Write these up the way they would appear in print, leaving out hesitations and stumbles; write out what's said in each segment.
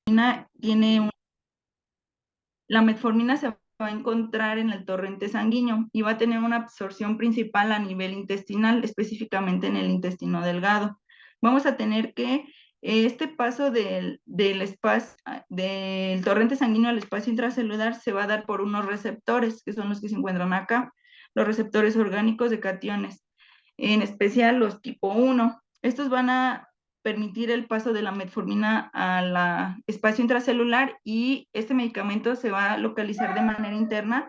La metformina se va a encontrar en el torrente sanguíneo y va a tener una absorción principal a nivel intestinal, específicamente en el intestino delgado. Vamos a tener que este paso del torrente sanguíneo al espacio intracelular se va a dar por unos receptores, que son los que se encuentran acá, los receptores orgánicos de cationes, en especial los tipo 1. Estos van a permitir el paso de la metformina al espacio intracelular y este medicamento se va a localizar de manera interna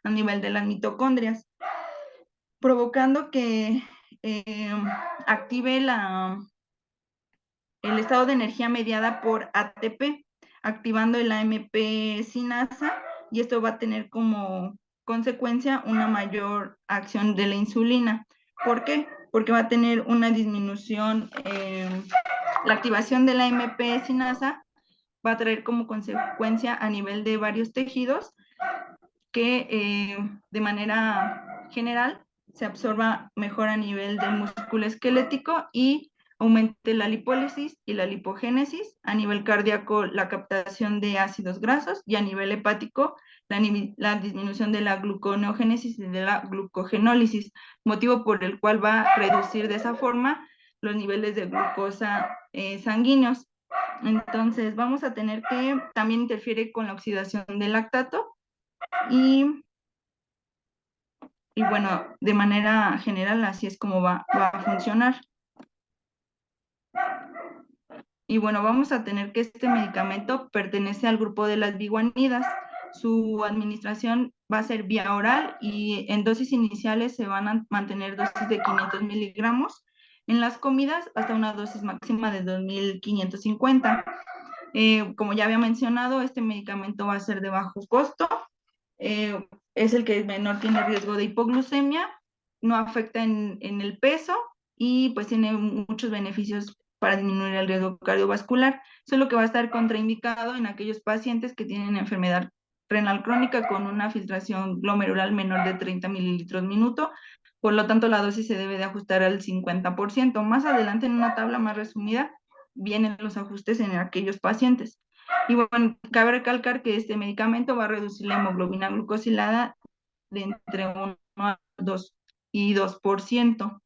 a nivel de las mitocondrias, provocando que eh, active el estado de energía mediada por ATP, activando el AMP sinasa, y esto va a tener como consecuencia una mayor acción de la insulina. ¿Por qué? Porque va a tener una disminución, la activación de la AMP sinasa va a traer como consecuencia a nivel de varios tejidos que de manera general se absorba mejor a nivel del músculo esquelético y aumente la lipólisis y la lipogénesis, a nivel cardíaco la captación de ácidos grasos y a nivel hepático la disminución de la gluconeogénesis y de la glucogenólisis, motivo por el cual va a reducir de esa forma los niveles de glucosa sanguíneos. Entonces vamos a tener que también interfiere con la oxidación del lactato y bueno, de manera general así es como va a funcionar. Y bueno, vamos a tener que este medicamento pertenece al grupo de las biguanidas. Su administración va a ser vía oral y en dosis iniciales se van a mantener dosis de 500 miligramos en las comidas hasta una dosis máxima de 2550. Como ya había mencionado, este medicamento va a ser de bajo costo, es el que menor tiene riesgo de hipoglucemia, no afecta en el peso y pues tiene muchos beneficios para disminuir el riesgo cardiovascular, solo que va a estar contraindicado en aquellos pacientes que tienen enfermedad renal crónica con una filtración glomerular menor de 30 mililitros minuto, por lo tanto la dosis se debe de ajustar al 50%. Más adelante en una tabla más resumida vienen los ajustes en aquellos pacientes. Y bueno, cabe recalcar que este medicamento va a reducir la hemoglobina glucosilada de entre 1 a 2 y 2%.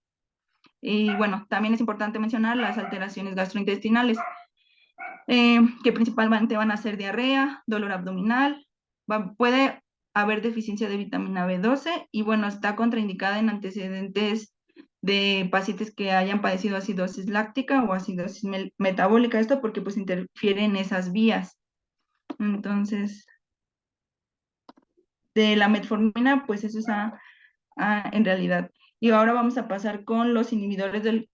Y bueno, también es importante mencionar las alteraciones gastrointestinales, que principalmente van a ser diarrea, dolor abdominal, puede haber deficiencia de vitamina B12 y bueno, está contraindicada en antecedentes de pacientes que hayan padecido acidosis láctica o acidosis metabólica, esto porque pues interfiere en esas vías. Entonces, de la metformina, pues eso es en realidad. Y ahora vamos a pasar con los inhibidores del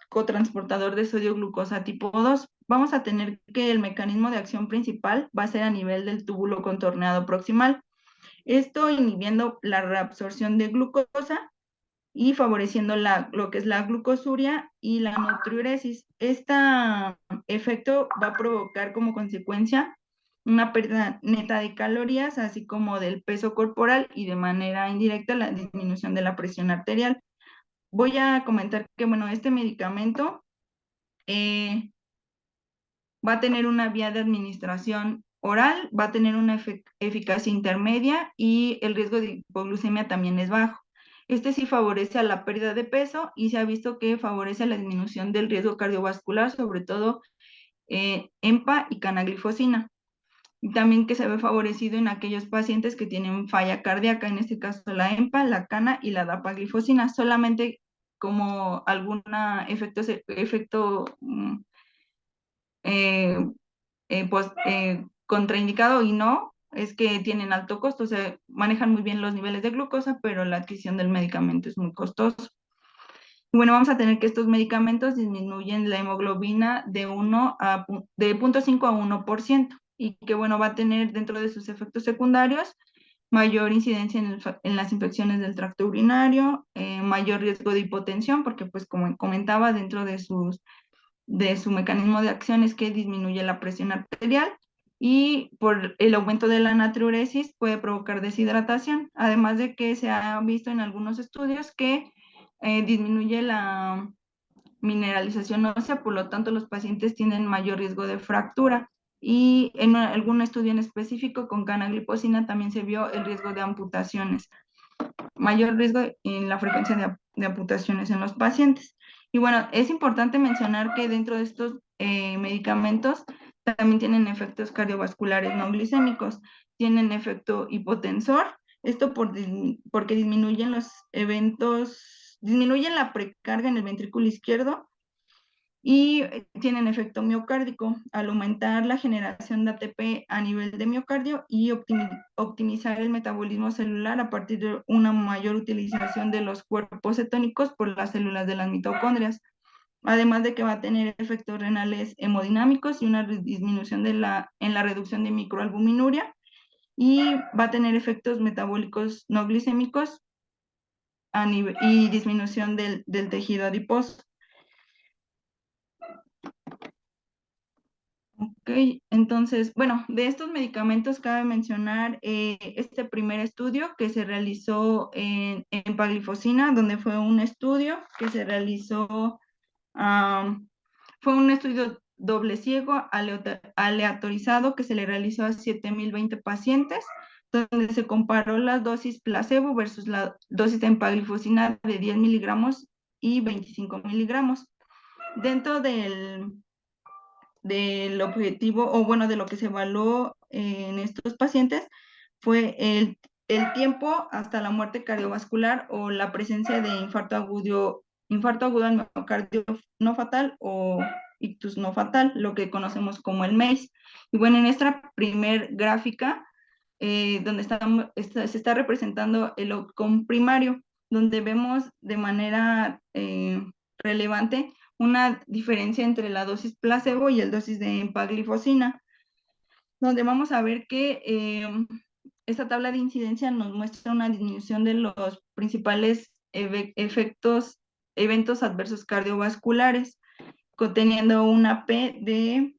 cotransportador de sodio glucosa tipo 2. Vamos a tener que el mecanismo de acción principal va a ser a nivel del túbulo contorneado proximal. Esto inhibiendo la reabsorción de glucosa y favoreciendo lo que es la glucosuria y la natriuresis. Este efecto va a provocar como consecuencia una pérdida neta de calorías, así como del peso corporal y de manera indirecta la disminución de la presión arterial. Voy a comentar que, bueno, este medicamento eh, va a tener una vía de administración oral, va a tener una eficacia intermedia y el riesgo de hipoglucemia también es bajo. Este sí favorece a la pérdida de peso y se ha visto que favorece la disminución del riesgo cardiovascular, sobre todo EMPA y canaglifosina. Y también que se ve favorecido en aquellos pacientes que tienen falla cardíaca, en este caso la EMPA, la cana y la dapaglifosina, solamente como algún efecto eh, pues, contraindicado y no, es que tienen alto costo, o sea, manejan muy bien los niveles de glucosa, pero la adquisición del medicamento es muy costoso. Y bueno, vamos a tener que estos medicamentos disminuyen la hemoglobina de 0.5 a 1%, y que bueno, va a tener dentro de sus efectos secundarios mayor incidencia en las infecciones del tracto urinario, mayor riesgo de hipotensión, porque pues como comentaba, dentro de su mecanismo de acción es que disminuye la presión arterial y por el aumento de la natriuresis puede provocar deshidratación, además de que se ha visto en algunos estudios que disminuye la mineralización ósea, por lo tanto los pacientes tienen mayor riesgo de fractura. y en algún estudio en específico con canaglifosina también se vio el riesgo de amputaciones, mayor riesgo en la frecuencia de amputaciones en los pacientes. Y bueno, es importante mencionar que dentro de estos medicamentos también tienen efectos cardiovasculares no glicémicos, tienen efecto hipotensor, esto porque disminuyen los eventos, disminuyen la precarga en el ventrículo izquierdo y tienen efecto miocárdico al aumentar la generación de ATP a nivel de miocardio y optimizar el metabolismo celular a partir de una mayor utilización de los cuerpos cetónicos por las células de las mitocondrias. Además de que va a tener efectos renales hemodinámicos y una disminución en la reducción de microalbuminuria y va a tener efectos metabólicos no glicémicos y disminución del tejido adiposo. Ok, entonces, bueno, de estos medicamentos cabe mencionar este primer estudio que se realizó en empaglifosina, donde fue un estudio que se realizó, fue un estudio doble ciego, aleatorizado, que se le realizó a 7.020 pacientes, donde se comparó las dosis placebo versus la dosis de empaglifosina de 10 miligramos y 25 miligramos. Dentro del objetivo, o bueno, de lo que se evaluó en estos pacientes, fue el tiempo hasta la muerte cardiovascular o la presencia de infarto agudo al miocardio no fatal o ictus no fatal, lo que conocemos como el MACE. Y bueno, en esta primer gráfica, donde se está representando el outcome primario, donde vemos de manera relevante una diferencia entre la dosis placebo y el dosis de empaglifosina, donde vamos a ver que esta tabla de incidencia nos muestra una disminución de los principales eventos adversos cardiovasculares, conteniendo una P de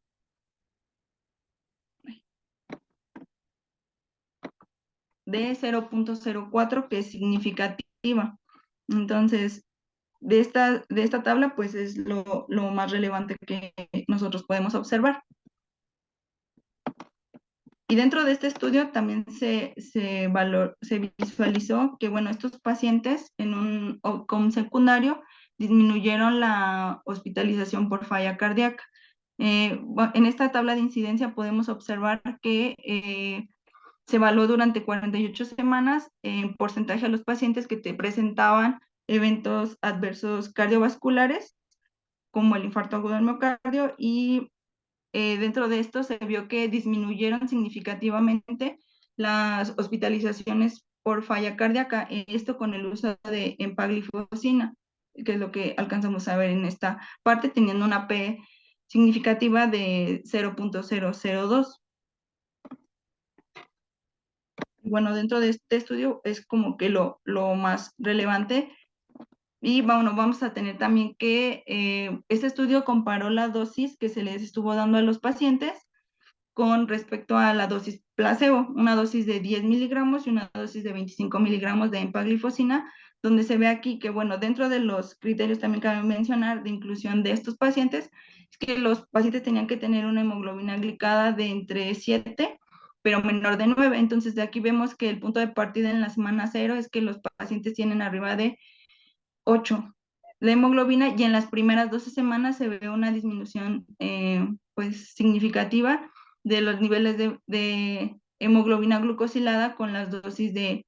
0.04, que es significativa. Entonces, de esta tabla, pues es lo más relevante que nosotros podemos observar. Y dentro de este estudio también se visualizó que, bueno, estos pacientes en un outcome secundario disminuyeron la hospitalización por falla cardíaca. En esta tabla de incidencia podemos observar que se evaluó durante 48 semanas en porcentaje a los pacientes que te presentaban eventos adversos cardiovasculares, como el infarto agudo del miocardio, y dentro de esto se vio que disminuyeron significativamente las hospitalizaciones por falla cardíaca, esto con el uso de empaglifosina, que es lo que alcanzamos a ver en esta parte, teniendo una P significativa de 0.002. Bueno, dentro de este estudio es como que lo más relevante. Y bueno, vamos a tener también que este estudio comparó la dosis que se les estuvo dando a los pacientes con respecto a la dosis placebo, una dosis de 10 miligramos y una dosis de 25 miligramos de empaglifosina, donde se ve aquí que, bueno, dentro de los criterios también cabe mencionar de inclusión de estos pacientes, es que los pacientes tenían que tener una hemoglobina glicada de entre 7, pero menor de 9. Entonces, de aquí vemos que el punto de partida en la semana 0 es que los pacientes tienen arriba de 8 la hemoglobina, y en las primeras 12 semanas se ve una disminución pues significativa de los niveles de hemoglobina glucosilada con las dosis de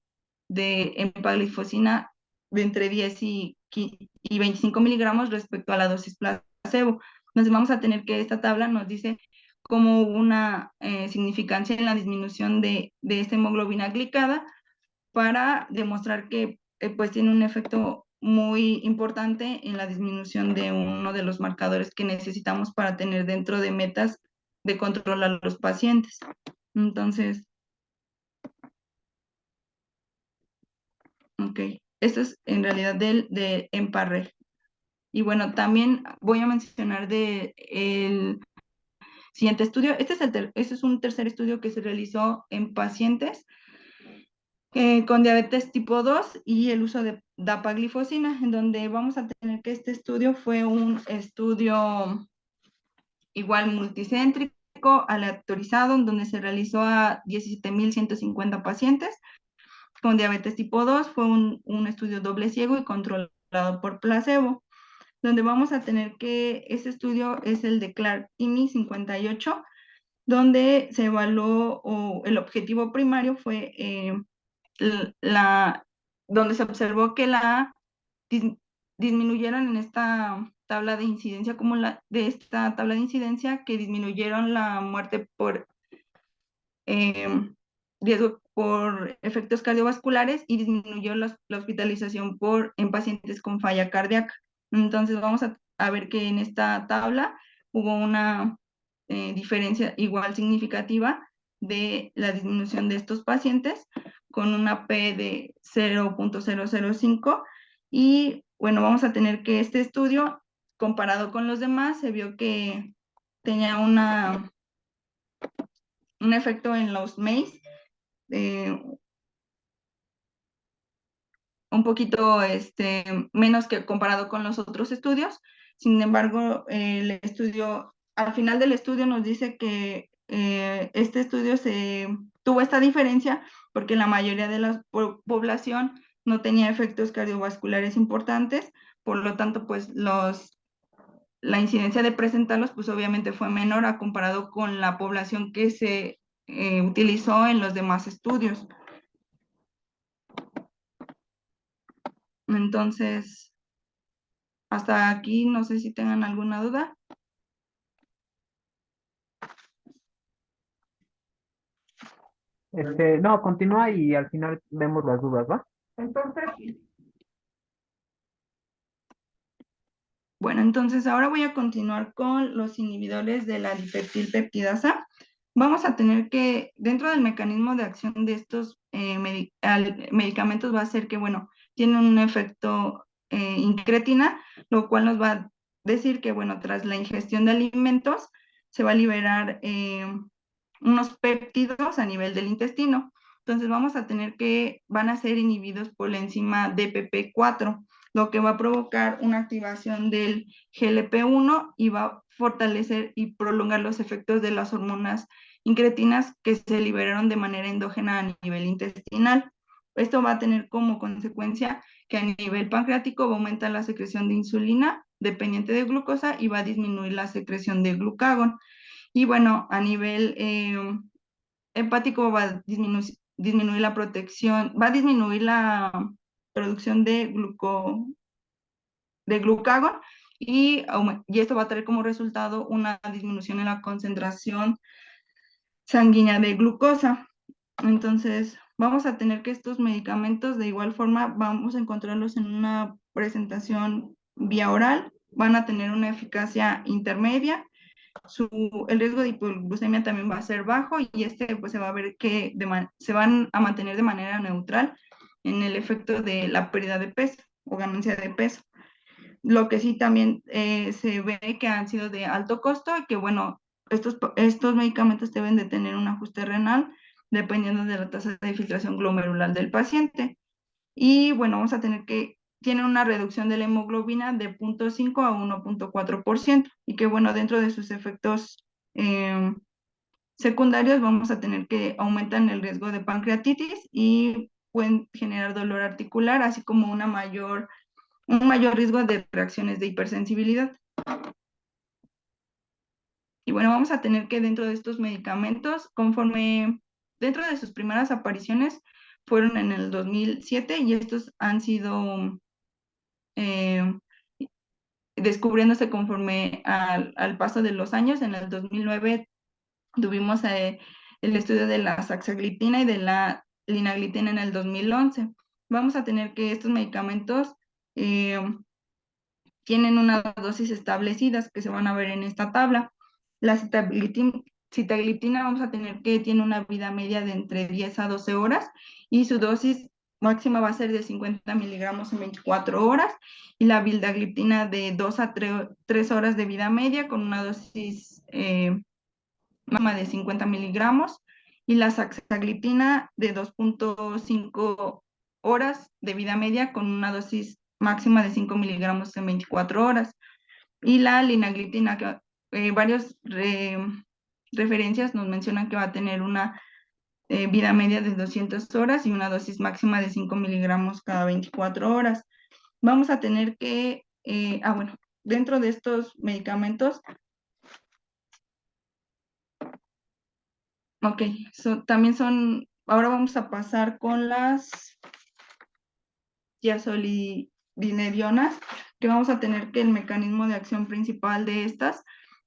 empaglifosina de entre 10 y 25 miligramos respecto a la dosis placebo. Entonces vamos a tener que esta tabla nos dice como una significancia en la disminución de esta hemoglobina glicada para demostrar que pues tiene un efecto muy importante en la disminución de uno de los marcadores que necesitamos para tener dentro de metas de control a los pacientes. Entonces, ok, esto es en realidad de EMPA-REG. Y bueno, también voy a mencionar el siguiente estudio. Este es un tercer estudio que se realizó en pacientes con diabetes tipo 2 y el uso de dapaglifosina, en donde vamos a tener que este estudio fue un estudio igual multicéntrico, aleatorizado, en donde se realizó a 17.150 pacientes con diabetes tipo 2. Fue un estudio doble ciego y controlado por placebo, donde vamos a tener que este estudio es el de Clark-Timi 58, donde se evaluó, o el objetivo primario fue donde se observó que dis- disminuyeron en esta tabla de incidencia de esta tabla de incidencia, que disminuyeron la muerte por eh, riesgo por efectos cardiovasculares y disminuyó la hospitalización en pacientes con falla cardíaca. Entonces vamos a ver que en esta tabla hubo una diferencia igual significativa de la disminución de estos pacientes con una P de 0.005. Y bueno, vamos a tener que este estudio, comparado con los demás, se vio que tenía un efecto en los MACE un poquito menos que comparado con los otros estudios. Sin embargo, al final del estudio nos dice que este estudio tuvo esta diferencia porque la mayoría de la población no tenía efectos cardiovasculares importantes. Por lo tanto, pues la incidencia de presentarlos, pues obviamente fue menor a comparado con la población que se utilizó en los demás estudios. Entonces, hasta aquí, no sé si tengan alguna duda. No, continúa y al final vemos las dudas, ¿va? Entonces, bueno, entonces ahora voy a continuar con los inhibidores de la dipeptilpeptidasa. Vamos a tener que, dentro del mecanismo de acción de estos medicamentos, va a ser que, bueno, tienen un efecto incretina, lo cual nos va a decir que, bueno, tras la ingestión de alimentos, se va a liberar unos péptidos a nivel del intestino. Entonces vamos a tener que van a ser inhibidos por la enzima DPP4, lo que va a provocar una activación del GLP-1 y va a fortalecer y prolongar los efectos de las hormonas incretinas que se liberaron de manera endógena a nivel intestinal. Esto va a tener como consecuencia que a nivel pancreático va a aumentar la secreción de insulina dependiente de glucosa y va a disminuir la secreción de glucagón. Y bueno, a nivel hepático va a disminuir la protección, va a disminuir la producción de glucagón y esto va a traer como resultado una disminución en la concentración sanguínea de glucosa. Entonces, vamos a tener que estos medicamentos de igual forma vamos a encontrarlos en una presentación vía oral, van a tener una eficacia intermedia, el riesgo de hipoglucemia también va a ser bajo y pues se va a ver que se van a mantener de manera neutral en el efecto de la pérdida de peso o ganancia de peso. Lo que sí también se ve que han sido de alto costo y que bueno, estos medicamentos deben de tener un ajuste renal dependiendo de la tasa de filtración glomerular del paciente. Y bueno, vamos a tener que tiene una reducción de la hemoglobina de 0.5 a 1.4% y que bueno, dentro de sus efectos secundarios vamos a tener que aumentan el riesgo de pancreatitis y pueden generar dolor articular, así como un mayor riesgo de reacciones de hipersensibilidad. Y bueno, vamos a tener que dentro de estos medicamentos, dentro de sus primeras apariciones, fueron en el 2007 y estos han sido eh, descubriéndose conforme al paso de los años. En el 2009 tuvimos el estudio de la saxagliptina y de la linagliptina en el 2011. Vamos a tener que estos medicamentos eh, tienen unas dosis establecidas que se van a ver en esta tabla. La sitagliptina vamos a tener que tiene una vida media de entre 10 a 12 horas y su dosis máxima va a ser de 50 miligramos en 24 horas y la vildagliptina de 2 a 3 horas de vida media con una dosis máxima de 50 miligramos y la saxagliptina de 2.5 horas de vida media con una dosis máxima de 5 miligramos en 24 horas. Y la linagliptina, que varios referencias nos mencionan que va a tener una vida media de 200 horas y una dosis máxima de 5 miligramos cada 24 horas. Vamos a tener que, bueno, dentro de estos medicamentos, ok, también son, ahora vamos a pasar con las tiazolidinedionas, que vamos a tener que el mecanismo de acción principal de estas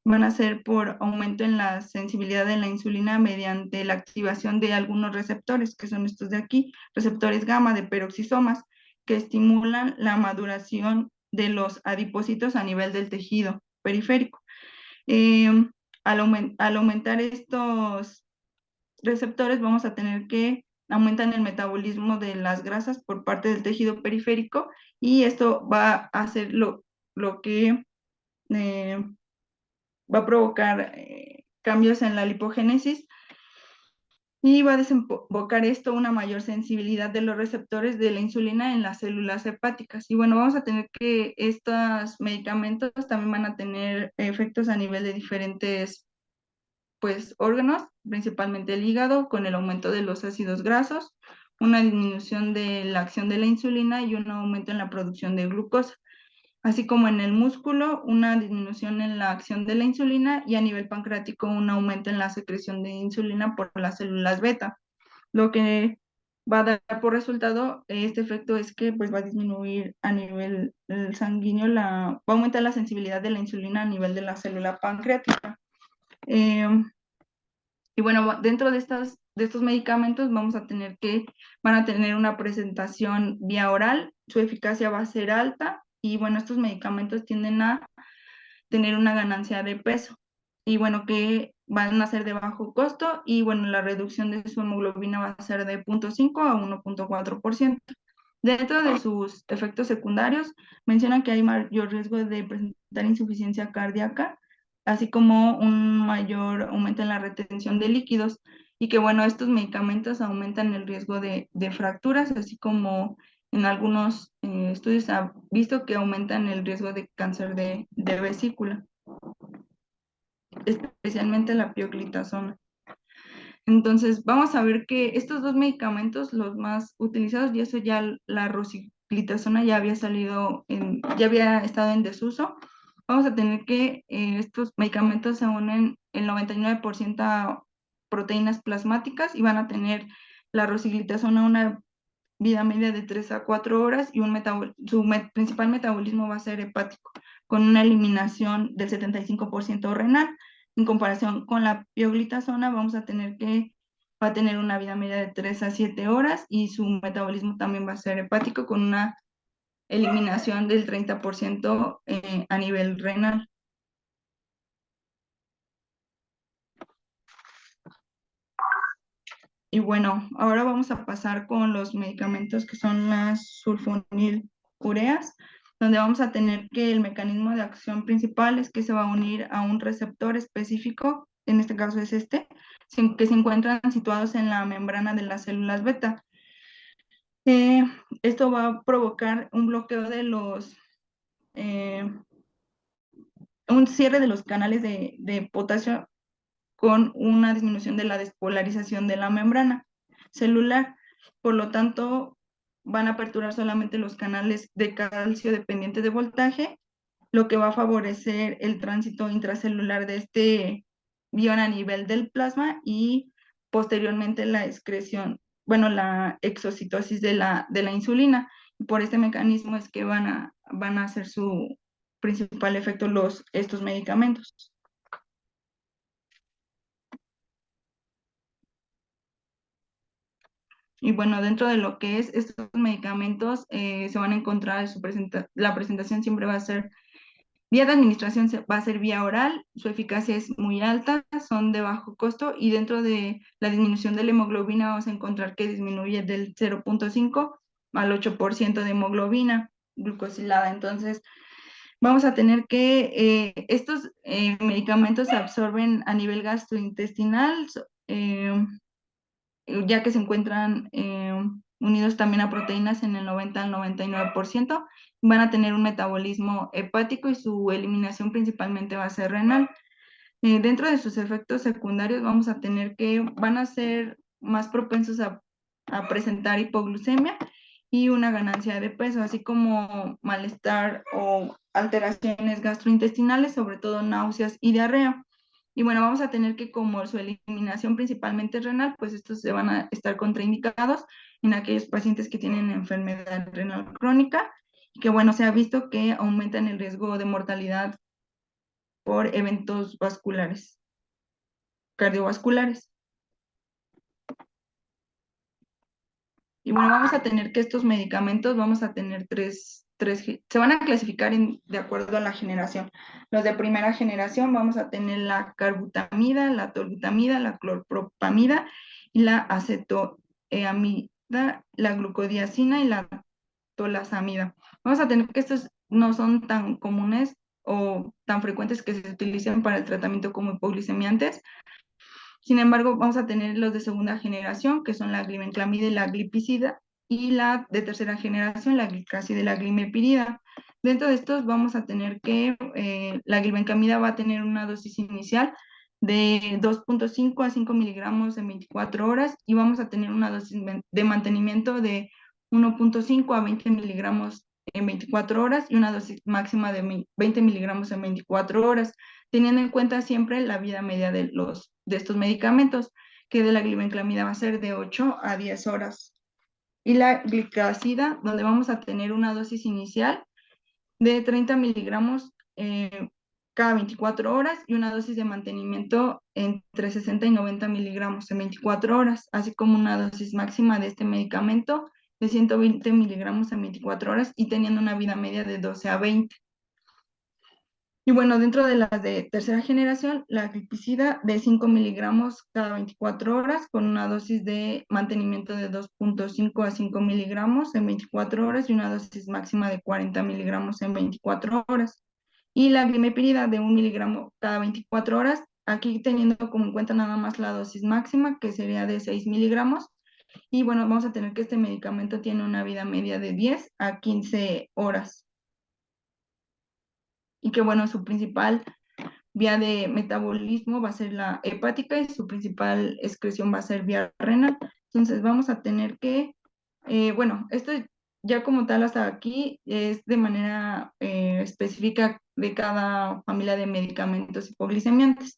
van a ser por aumento en la sensibilidad de la insulina mediante la activación de algunos receptores, que son estos de aquí, receptores gamma de peroxisomas, que estimulan la maduración de los adipocitos a nivel del tejido periférico. Eh, al aumentar estos receptores vamos a tener que aumentan el metabolismo de las grasas por parte del tejido periférico y esto va a hacer lo que eh, va a provocar cambios en la lipogénesis y va a desembocar esto una mayor sensibilidad de los receptores de la insulina en las células hepáticas. Y bueno, vamos a tener que estos medicamentos también van a tener efectos a nivel de diferentes pues órganos, principalmente el hígado, con el aumento de los ácidos grasos, una disminución de la acción de la insulina y un aumento en la producción de glucosa, así como en el músculo, una disminución en la acción de la insulina y a nivel pancreático un aumento en la secreción de insulina por las células beta, lo que va a dar por resultado este efecto es que pues va a disminuir a nivel sanguíneo, va a aumentar la sensibilidad de la insulina a nivel de la célula pancreática. Eh, y bueno, dentro de estos medicamentos vamos a tener van a tener una presentación vía oral, su eficacia va a ser alta y bueno, estos medicamentos tienden a tener una ganancia de peso y bueno, que van a ser de bajo costo y bueno, la reducción de su hemoglobina va a ser de 0.5 a 1.4%. Dentro de sus efectos secundarios, mencionan que hay mayor riesgo de presentar insuficiencia cardíaca, así como un mayor aumento en la retención de líquidos, y que bueno, estos medicamentos aumentan el riesgo de fracturas, así como en algunos estudios se ha visto que aumentan el riesgo de cáncer de vesícula, especialmente la pioglitazona. Entonces, vamos a ver que estos dos medicamentos, los más utilizados, y eso ya la rosiglitazona ya había ya había estado en desuso. Vamos a tener que estos medicamentos se unen el 99% a proteínas plasmáticas y van a tener la rosiglitazona una vida media de 3 a 4 horas y su principal metabolismo va a ser hepático, con una eliminación del 75% renal. En comparación con la pioglitazona, va a tener una vida media de 3 a 7 horas y su metabolismo también va a ser hepático, con una eliminación del 30% a nivel renal. Y bueno, ahora vamos a pasar con los medicamentos que son las sulfonilureas, donde vamos a tener que el mecanismo de acción principal es que se va a unir a un receptor específico, en este caso es que se encuentran situados en la membrana de las células beta. Esto va a provocar un bloqueo un cierre de los canales de potasio con una disminución de la despolarización de la membrana celular. Por lo tanto, van a aperturar solamente los canales de calcio dependientes de voltaje, lo que va a favorecer el tránsito intracelular de este ion a nivel del plasma y posteriormente la excreción, bueno, la exocitosis de la insulina. Por este mecanismo es que van a hacer su principal efecto estos medicamentos. Y bueno, dentro de lo que es estos medicamentos, se van a encontrar, la presentación siempre va a ser, vía de administración va a ser vía oral, su eficacia es muy alta, son de bajo costo y dentro de la disminución de la hemoglobina vamos a encontrar que disminuye del 0.5 al 8% de hemoglobina glucosilada. Entonces, vamos a tener que estos medicamentos se absorben a nivel gastrointestinal, ya que se encuentran unidos también a proteínas en el 90 al 99%, van a tener un metabolismo hepático y su eliminación principalmente va a ser renal. Dentro de sus efectos secundarios vamos a tener que van a ser más propensos a presentar hipoglucemia y una ganancia de peso, así como malestar o alteraciones gastrointestinales, sobre todo náuseas y diarrea. Y bueno, vamos a tener que como su eliminación principalmente renal, pues estos se van a estar contraindicados en aquellos pacientes que tienen enfermedad renal crónica, y que bueno, se ha visto que aumentan el riesgo de mortalidad por eventos vasculares, cardiovasculares. Y bueno, vamos a tener que estos medicamentos, vamos a tener se van a clasificar de acuerdo a la generación. Los de primera generación vamos a tener la carbutamida, la tolbutamida, la clorpropamida y la acetoamida, la glucodiazina y la tolasamida. Vamos a tener que estos no son tan comunes o tan frecuentes que se utilicen para el tratamiento como hipoglicemiantes. Sin embargo, vamos a tener los de segunda generación, que son la glibenclamida y la glipizida, y la de tercera generación, la gliclazida y la glimepirida. Dentro de estos vamos a tener que la glibenclamida va a tener una dosis inicial de 2.5 a 5 miligramos en 24 horas y vamos a tener una dosis de mantenimiento de 1.5 a 20 miligramos en 24 horas y una dosis máxima de 20 miligramos en 24 horas, teniendo en cuenta siempre la vida media de estos medicamentos, que de la glibenclamida va a ser de 8 a 10 horas. Y la gliclazida, donde vamos a tener una dosis inicial de 30 miligramos cada 24 horas y una dosis de mantenimiento entre 60 y 90 miligramos en 24 horas, así como una dosis máxima de este medicamento de 120 miligramos en 24 horas y teniendo una vida media de 12 a 20. Y bueno, dentro de las de tercera generación, la glipizida de 5 miligramos cada 24 horas con una dosis de mantenimiento de 2.5 a 5 miligramos en 24 horas y una dosis máxima de 40 miligramos en 24 horas. Y la glimepirida de 1 miligramo cada 24 horas, aquí teniendo como en cuenta nada más la dosis máxima, que sería de 6 miligramos. Y bueno, vamos a tener que este medicamento tiene una vida media de 10 a 15 horas. Y que bueno, su principal vía de metabolismo va a ser la hepática y su principal excreción va a ser vía renal. Entonces vamos a tener que, bueno, esto ya como tal hasta aquí es de manera específica de cada familia de medicamentos hipoglicemiantes.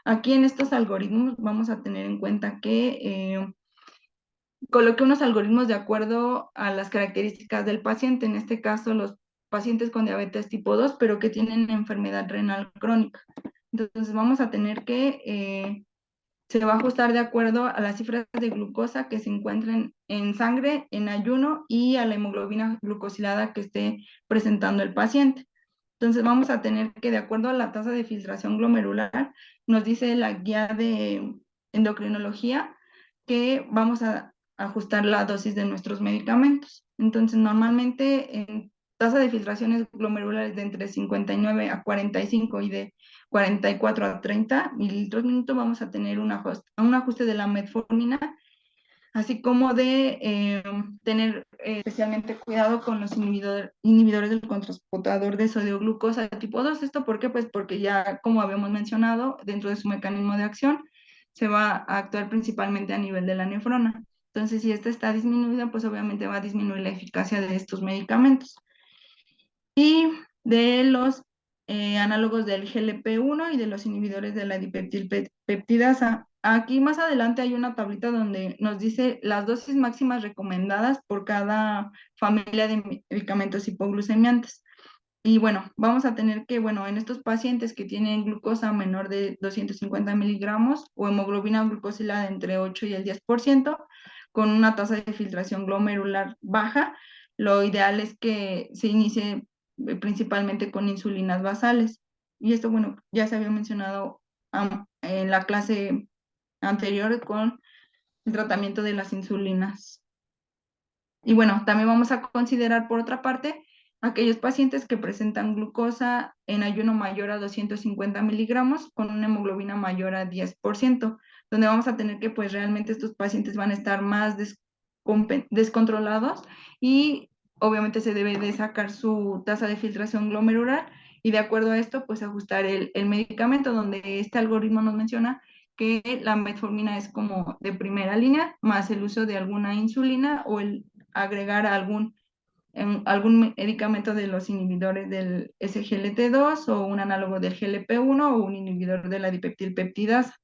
Aquí en estos algoritmos vamos a tener en cuenta que coloqué unos algoritmos de acuerdo a las características del paciente, en este caso los pacientes con diabetes tipo 2, pero que tienen enfermedad renal crónica. Entonces vamos a tener que, se va a ajustar de acuerdo a las cifras de glucosa que se encuentren en sangre, en ayuno y a la hemoglobina glucosilada que esté presentando el paciente. Entonces vamos a tener que, de acuerdo a la tasa de filtración glomerular, nos dice la guía de endocrinología que vamos a ajustar la dosis de nuestros medicamentos. Entonces, normalmente en tasa de filtraciones glomerulares de entre 59 a 45 y de 44 a 30 mililitros minuto, vamos a tener un ajuste de la metformina, así como de tener especialmente cuidado con los inhibidores del contrasportador de sodio glucosa tipo 2. ¿Esto por qué? Pues porque ya, como habíamos mencionado, dentro de su mecanismo de acción, se va a actuar principalmente a nivel de la nefrona. Entonces, si esta está disminuida, pues obviamente va a disminuir la eficacia de estos medicamentos. Y de los análogos del GLP-1 y de los inhibidores de la dipeptidasa. Aquí más adelante hay una tablita donde nos dice las dosis máximas recomendadas por cada familia de medicamentos hipoglucemiantes. Y bueno, vamos a tener que, bueno, en estos pacientes que tienen glucosa menor de 250 miligramos o hemoglobina glucosilada entre 8 y el 10%, con una tasa de filtración glomerular baja, lo ideal es que se inicie principalmente con insulinas basales. Y esto, bueno, ya se había mencionado en la clase anterior con el tratamiento de las insulinas. Y bueno, también vamos a considerar por otra parte aquellos pacientes que presentan glucosa en ayuno mayor a 250 miligramos con una hemoglobina mayor a 10%, donde vamos a tener que pues realmente estos pacientes van a estar más descontrolados y obviamente se debe de sacar su tasa de filtración glomerular y de acuerdo a esto, pues ajustar el medicamento, donde este algoritmo nos menciona que la metformina es como de primera línea, más el uso de alguna insulina o el agregar algún medicamento de los inhibidores del SGLT2 o un análogo del GLP-1 o un inhibidor de la dipeptilpeptidasa.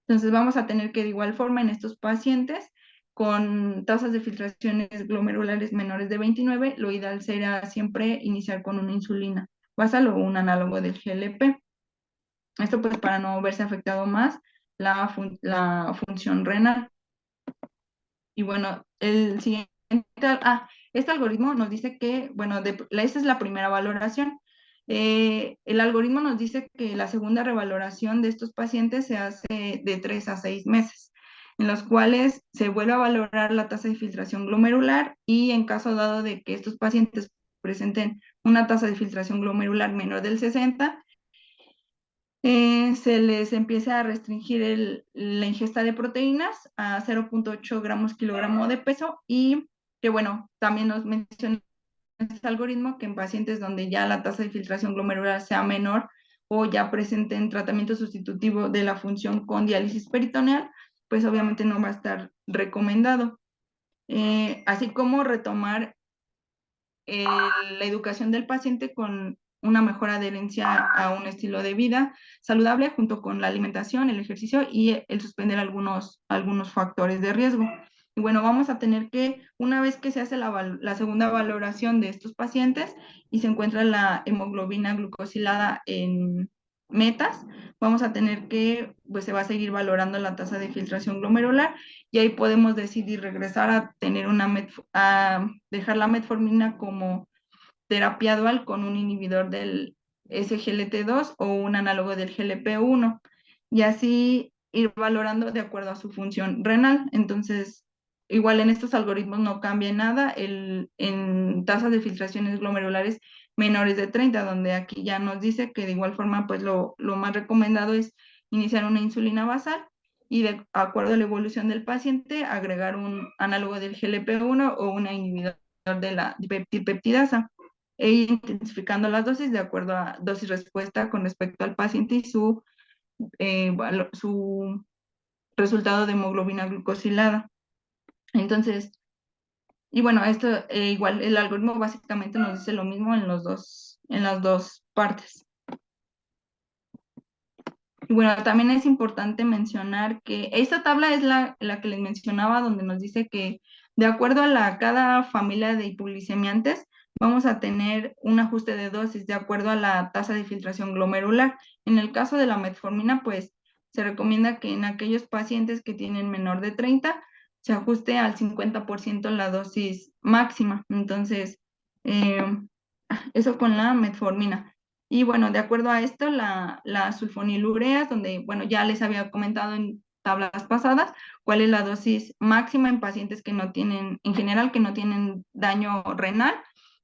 Entonces vamos a tener que de igual forma en estos pacientes con tasas de filtraciones glomerulares menores de 29, lo ideal será siempre iniciar con una insulina basal o un análogo del GLP. Esto pues para no verse afectado más la función renal. Y bueno, el siguiente, este algoritmo nos dice que, bueno, esta es la primera valoración. El algoritmo nos dice que la segunda revaloración de estos pacientes se hace de 3 a 6 meses, en los cuales se vuelve a valorar la tasa de filtración glomerular y en caso dado de que estos pacientes presenten una tasa de filtración glomerular menor del 60, se les empieza a restringir la ingesta de proteínas a 0.8 gramos kilogramo de peso y que bueno, también nos menciona este algoritmo que en pacientes donde ya la tasa de filtración glomerular sea menor o ya presenten tratamiento sustitutivo de la función con diálisis peritoneal, pues obviamente no va a estar recomendado. Así como retomar la educación del paciente con una mejor adherencia a un estilo de vida saludable junto con la alimentación, el ejercicio y el suspender algunos factores de riesgo. Y bueno, vamos a tener que, una vez que se hace la segunda valoración de estos pacientes y se encuentra la hemoglobina glucosilada en metas, vamos a tener que, pues se va a seguir valorando la tasa de filtración glomerular y ahí podemos decidir regresar a tener a dejar la metformina como terapia dual con un inhibidor del SGLT2 o un análogo del GLP-1 y así ir valorando de acuerdo a su función renal. Entonces, igual en estos algoritmos no cambia nada en tasas de filtraciones glomerulares menores de 30, donde aquí ya nos dice que de igual forma, pues lo más recomendado es iniciar una insulina basal y de acuerdo a la evolución del paciente, agregar un análogo del GLP-1 o un inhibidor de la dipeptidasa e ir intensificando las dosis de acuerdo a dosis respuesta con respecto al paciente y su resultado de hemoglobina glucosilada. Entonces, y bueno, esto igual el algoritmo básicamente nos dice lo mismo en las dos partes. Y bueno, también es importante mencionar que esta tabla es la que les mencionaba, donde nos dice que de acuerdo a cada familia de hipoglicemiantes, vamos a tener un ajuste de dosis de acuerdo a la tasa de filtración glomerular. En el caso de la metformina, pues se recomienda que en aquellos pacientes que tienen menor de 30 se ajuste al 50% la dosis máxima. Entonces, eh, eso con la metformina. Y bueno, de acuerdo a esto, la sulfonilureas, donde, bueno, ya les había comentado en tablas pasadas, cuál es la dosis máxima en pacientes que no tienen, en general, que no tienen daño renal.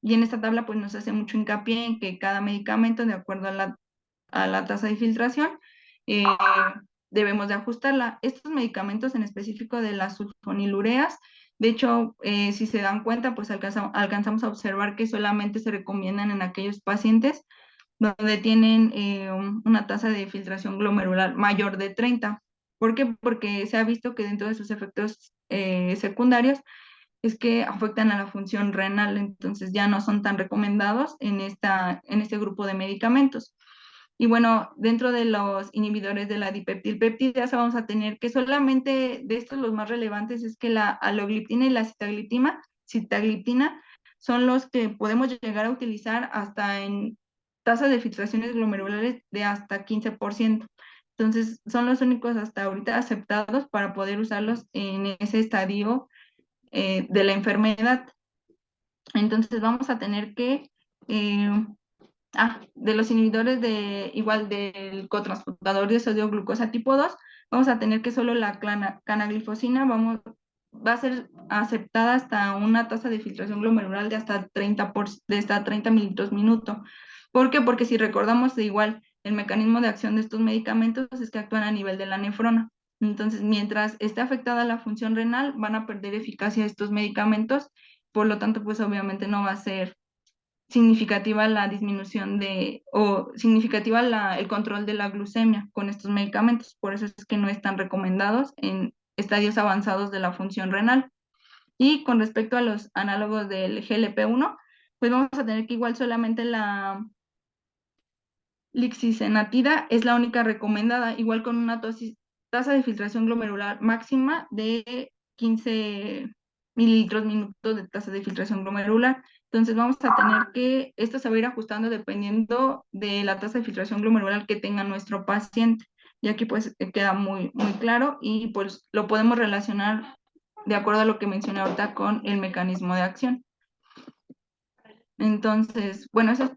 Y en esta tabla, pues nos hace mucho hincapié en que cada medicamento, de acuerdo a la tasa de filtración, eh, debemos de ajustarla. Estos medicamentos en específico de las sulfonilureas, de hecho, si se dan cuenta, pues alcanzamos a observar que solamente se recomiendan en aquellos pacientes donde tienen una tasa de filtración glomerular mayor de 30. ¿Por qué? Porque se ha visto que dentro de sus efectos secundarios es que afectan a la función renal, entonces ya no son tan recomendados en este grupo de medicamentos. Y bueno, dentro de los inhibidores de la dipeptilpeptidasa vamos a tener que solamente de estos los más relevantes es que la alogliptina y la sitagliptina son los que podemos llegar a utilizar hasta en tasas de filtraciones glomerulares de hasta 15%. Entonces, son los únicos hasta ahorita aceptados para poder usarlos en ese estadio de la enfermedad. Entonces, vamos a tener que eh, de los inhibidores igual del cotransportador de sodio glucosa tipo 2, vamos a tener que solo la canaglifosina va a ser aceptada hasta una tasa de filtración glomerular de hasta 30 mililitros minuto. ¿Por qué? Porque si recordamos de igual el mecanismo de acción de estos medicamentos es que actúan a nivel de la nefrona. Entonces, mientras esté afectada la función renal, van a perder eficacia estos medicamentos, por lo tanto, pues obviamente no va a ser significativa la disminución o significativa el control de la glucemia con estos medicamentos. Por eso es que no están recomendados en estadios avanzados de la función renal. Y con respecto a los análogos del GLP-1, pues vamos a tener que igual solamente la lixisenatida es la única recomendada, igual con una tasa de filtración glomerular máxima de 15 mililitros minutos de tasa de filtración glomerular. Entonces vamos a tener que esto se va a ir ajustando dependiendo de la tasa de filtración glomerular que tenga nuestro paciente. Y aquí pues queda muy claro y pues lo podemos relacionar de acuerdo a lo que mencioné ahorita con el mecanismo de acción. Entonces, bueno, eso es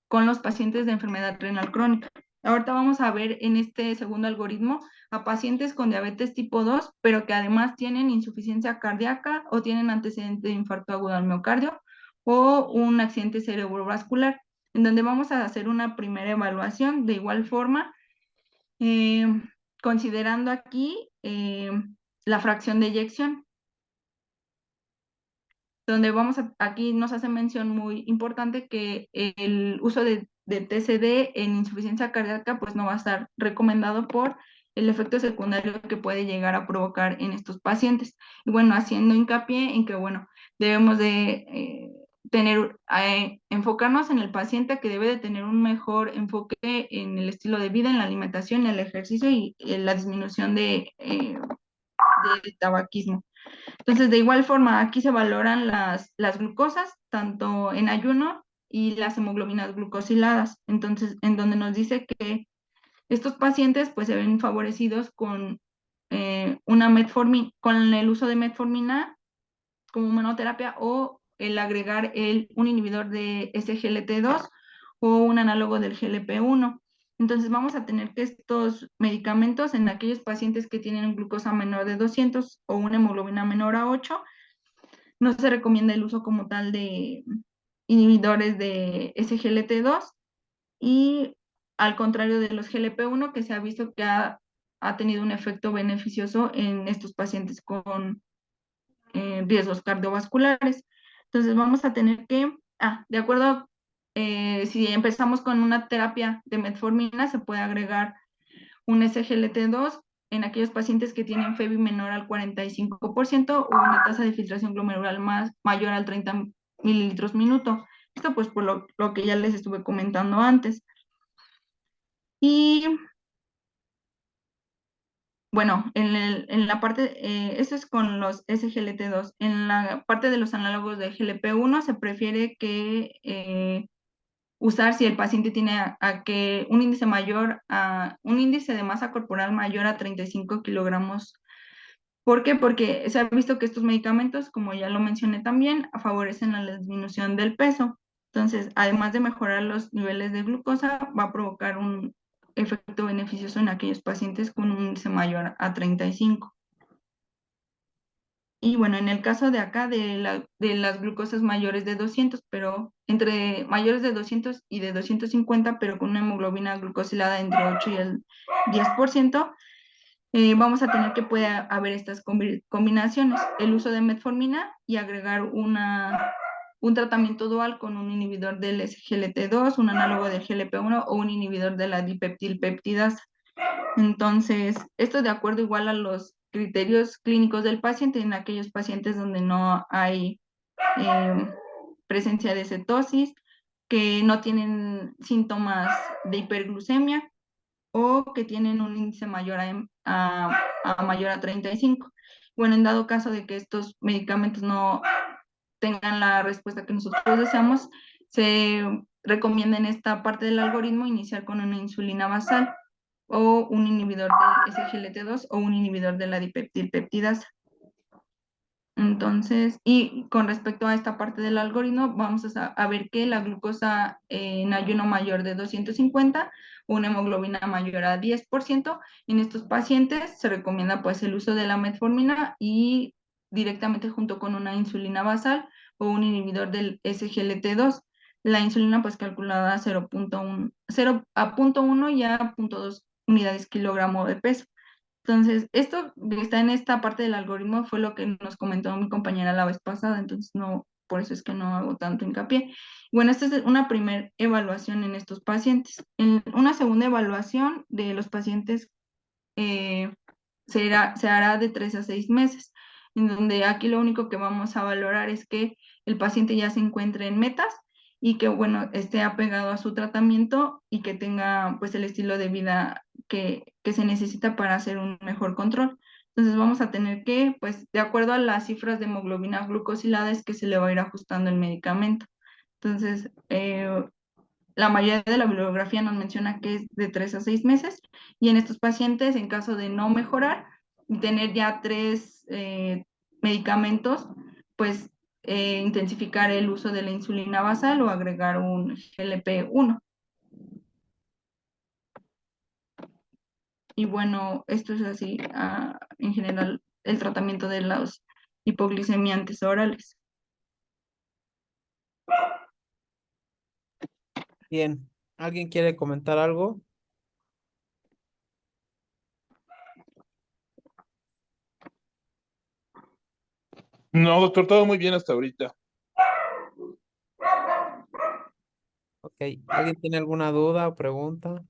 con los pacientes de enfermedad renal crónica. Ahorita vamos a ver en este segundo algoritmo a pacientes con diabetes tipo 2, pero que además tienen insuficiencia cardíaca o tienen antecedente de infarto agudo al miocardio o un accidente cerebrovascular, en donde vamos a hacer una primera evaluación de igual forma, eh, considerando aquí la fracción de eyección, donde aquí nos hace mención muy importante que el uso de TCD en insuficiencia cardíaca pues no va a estar recomendado por el efecto secundario que puede llegar a provocar en estos pacientes. Y bueno, haciendo hincapié en que, bueno, debemos de enfocarnos en el paciente que debe de tener un mejor enfoque en el estilo de vida, en la alimentación, el ejercicio y la disminución de tabaquismo. Entonces, de igual forma, aquí se valoran las glucosas, tanto en ayuno y las hemoglobinas glucosiladas. Entonces, en donde nos dice que estos pacientes pues se ven favorecidos con con el uso de metformina como monoterapia o el agregar un inhibidor de SGLT2 o un análogo del GLP-1. Entonces vamos a tener que estos medicamentos en aquellos pacientes que tienen glucosa menor de 200 o una hemoglobina menor a 8, no se recomienda el uso como tal de inhibidores de SGLT2 y al contrario de los GLP-1 que se ha visto que ha tenido un efecto beneficioso en estos pacientes con riesgos cardiovasculares. Entonces vamos a tener que, de acuerdo, si empezamos con una terapia de metformina, se puede agregar un SGLT2 en aquellos pacientes que tienen FEBI menor al 45% o una tasa de filtración glomerular mayor al 30 mililitros minuto. Esto pues por lo que ya les estuve comentando antes. Y bueno, en la parte, eso es con los SGLT2. En la parte de los análogos de GLP-1 se prefiere que usar si el paciente tiene que un índice de masa corporal mayor a 35 kilogramos. ¿Por qué? Porque se ha visto que estos medicamentos, como ya lo mencioné también, favorecen la disminución del peso. Entonces, además de mejorar los niveles de glucosa, va a provocar un efecto beneficioso en aquellos pacientes con un índice mayor a 35. Y bueno, en el caso de acá, de las glucosas mayores de 200, pero entre mayores de 200 y de 250, pero con una hemoglobina glucosilada entre 8 y el 10%, vamos a tener que puede haber estas combinaciones, el uso de metformina y agregar un tratamiento dual con un inhibidor del SGLT2, un análogo del GLP-1 o un inhibidor de la dipeptilpeptidasa. Entonces, esto de acuerdo igual a los criterios clínicos del paciente en aquellos pacientes donde no hay eh, presencia de cetosis, que no tienen síntomas de hiperglucemia o que tienen un índice mayor mayor a 35. Bueno, en dado caso de que estos medicamentos no tengan la respuesta que nosotros deseamos, se recomienda en esta parte del algoritmo iniciar con una insulina basal o un inhibidor de SGLT2 o un inhibidor de la dipeptilpeptidasa. Entonces, y con respecto a esta parte del algoritmo, vamos a ver que la glucosa en ayuno mayor de 250, una hemoglobina mayor a 10%, en estos pacientes se recomienda pues el uso de la metformina y directamente junto con una insulina basal o un inhibidor del SGLT2. La insulina pues calculada a 0.1, 0 a 0.1 y a 0.2 unidades kilogramo de peso. Entonces, esto que está en esta parte del algoritmo fue lo que nos comentó mi compañera la vez pasada, entonces no por eso es que no hago tanto hincapié. Bueno, esta es una primera evaluación en estos pacientes. En una segunda evaluación de los pacientes eh, se hará de 3 a 6 meses, en donde aquí lo único que vamos a valorar es que el paciente ya se encuentre en metas y que, bueno, esté apegado a su tratamiento y que tenga, pues, el estilo de vida que se necesita para hacer un mejor control. Entonces vamos a tener que, pues, de acuerdo a las cifras de hemoglobina glucosilada, es que se le va a ir ajustando el medicamento. Entonces, la mayoría de la bibliografía nos menciona que es de 3 a 6 meses, y en estos pacientes, en caso de no mejorar y tener ya tres medicamentos, pues intensificar el uso de la insulina basal o agregar un GLP-1. Y bueno, esto es así, en general, el tratamiento de los hipoglicemiantes orales. Bien, ¿alguien quiere comentar algo? No, doctor, todo muy bien hasta ahorita. Ok, ¿alguien tiene alguna duda o pregunta?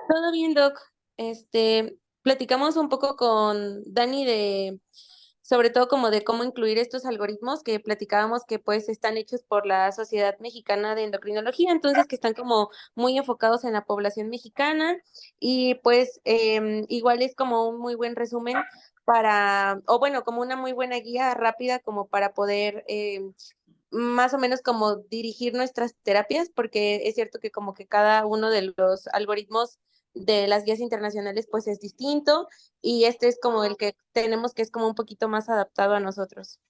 Todo bien, Doc. Platicamos un poco con Dani sobre todo como de cómo incluir estos algoritmos que platicábamos que pues están hechos por la Sociedad Mexicana de Endocrinología, entonces que están como muy enfocados en la población mexicana y pues igual es como un muy buen resumen o bueno, como una muy buena guía rápida como para poder más o menos como dirigir nuestras terapias, porque es cierto que como que cada uno de los algoritmos de las guías internacionales pues es distinto y este es como el que tenemos que es como un poquito más adaptado a nosotros.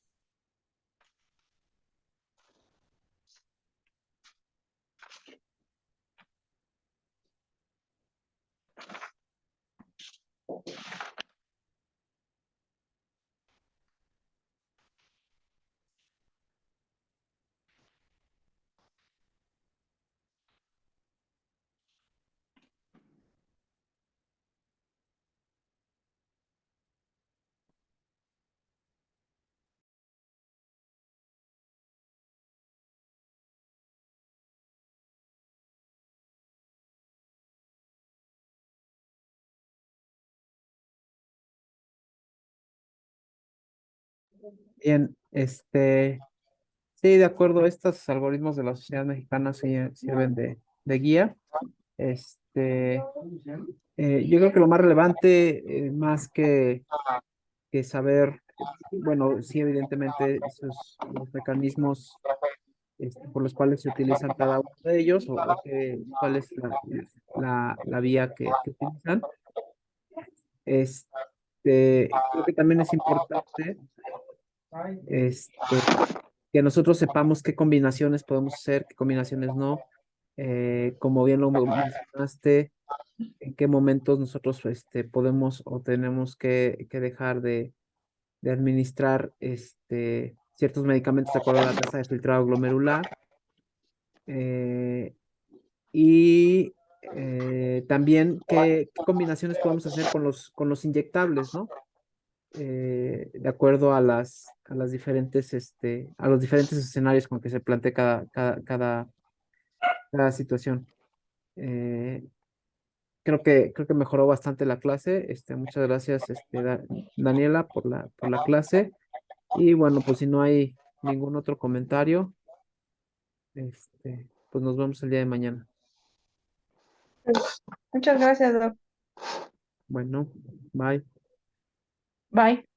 Bien, sí, de acuerdo, estos algoritmos de la Sociedad Mexicana sirven de guía. Este, yo creo que lo más relevante, más que saber, bueno, sí, evidentemente, los mecanismos por los cuales se utilizan cada uno de ellos cuál es la vía que utilizan. Creo que también es importante que nosotros sepamos qué combinaciones podemos hacer, qué combinaciones no. Como bien lo mencionaste, en qué momentos nosotros podemos o tenemos que dejar de administrar ciertos medicamentos de acuerdo a la tasa de filtrado glomerular. eh, y también qué combinaciones podemos hacer con los inyectables, ¿no? De acuerdo a las diferentes, a los diferentes escenarios con que se plantea cada situación. Eh, creo que mejoró bastante la clase. Muchas gracias, Daniela, por la clase. Y bueno, pues si no hay ningún otro comentario, pues nos vemos el día de mañana. Muchas gracias, Doc. Bueno, bye. Bye.